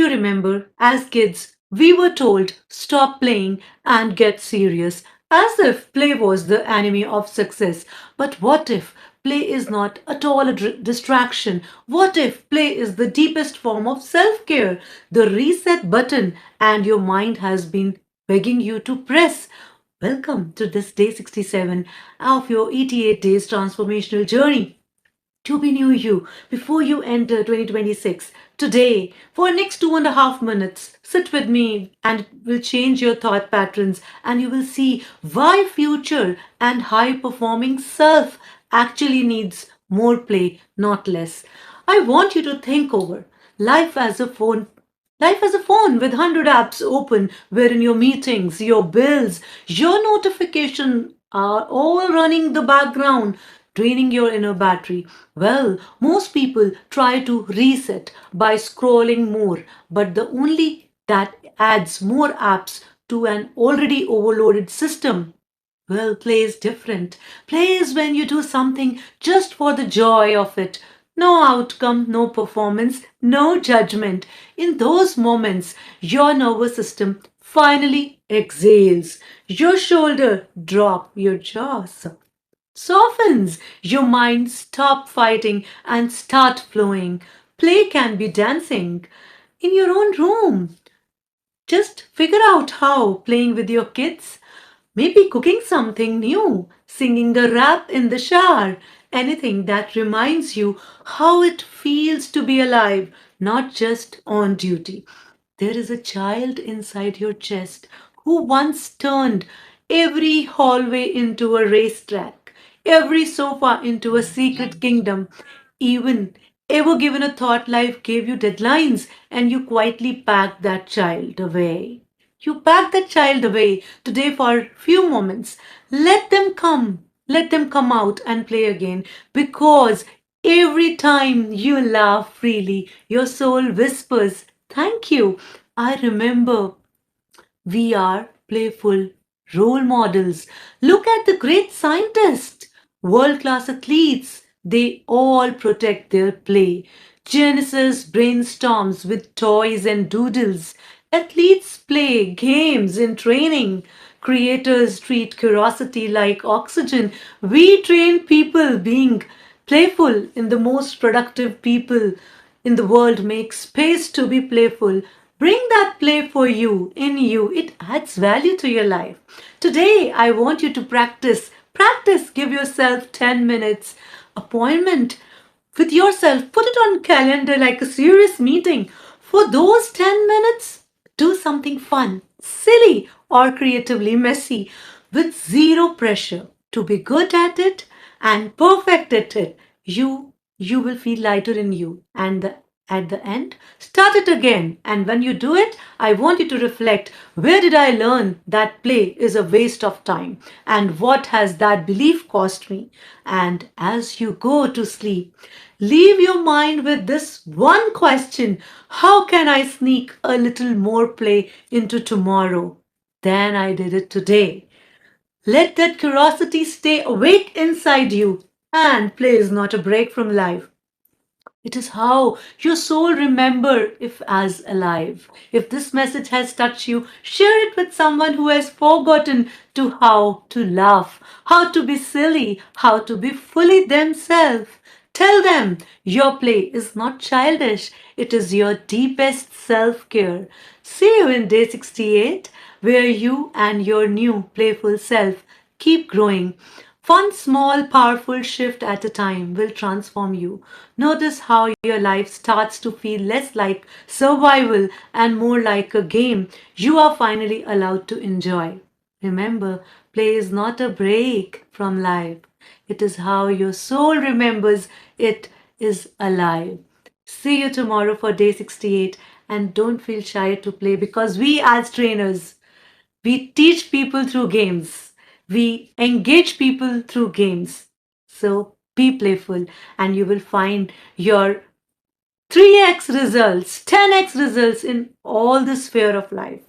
you remember, as kids, we were told stop playing and get serious, as if play was the enemy of success. But what if play is not at all a distraction? What if play is the deepest form of self care, the reset button, and your mind has been begging you to press? Welcome to this day 67 of your 88 days transformational journey to be new you before you enter 2026. Today, for next 2.5 minutes, sit with me and it will change your thought patterns and you will see why future and high performing self actually needs more play, not less. I want you to think over life as a phone. Life as a phone with 100 apps open, wherein your meetings, your bills, your notification are all running the background, draining your inner battery. Well, most people try to reset by scrolling more, but the only that adds more apps to an already overloaded system. Well, play is different. Play is when you do something just for the joy of it. No outcome, no performance, no judgment. In those moments, your nervous system finally exhales. Your shoulder drop, your jaw softens. Your mind stop fighting and start flowing. Play can be dancing in your own room. Just figure out how playing with your kids, maybe cooking something new, singing a rap in the shower, anything that reminds you how it feels to be alive, not just on duty. There is a child inside your chest who once turned every hallway into a racetrack, every sofa into a secret kingdom, even ever given a thought life gave you deadlines and you quietly packed that child away. You pack that child away today for a few moments. Let them come. Let them come out and play again because every time you laugh freely, your soul whispers, thank you. I remember we are playful role models. Look at the great scientists, world class athletes. They all protect their play. Genesis brainstorms with toys and doodles. Athletes play games in training. Creators treat curiosity like oxygen. We train people being playful in the most productive people in the world make space to be playful. Bring that play for you, in you. It adds value to your life. Today, I want you to practice. Practice. Give yourself 10 minutes appointment with yourself. Put it on calendar like a serious meeting. For those 10 minutes, do something fun, silly, or creatively messy with zero pressure. To be good at it and perfect at it, you will feel lighter in you and at the end start it again, and when you do it I want you to reflect, where did I learn that play is a waste of time and what has that belief cost me? And as you go to sleep, leave your mind with this one question: how can I sneak a little more play into tomorrow than I did it today? Let that curiosity stay awake inside you. And play is not a break from life. It is how your soul remember if as alive. If this message has touched you, share it with someone who has forgotten to how to laugh, how to be silly, how to be fully themselves. Tell them your play is not childish. It is your deepest self-care. See you in day 68 where you and your new playful self keep growing. One small, powerful shift at a time will transform you. Notice how your life starts to feel less like survival and more like a game you are finally allowed to enjoy. Remember, play is not a break from life. It is how your soul remembers it is alive. See you tomorrow for day 68 and don't feel shy to play because we as trainers, we teach people through games. We engage people through games. So be playful and you will find your 3x results, 10x results in all the sphere of life.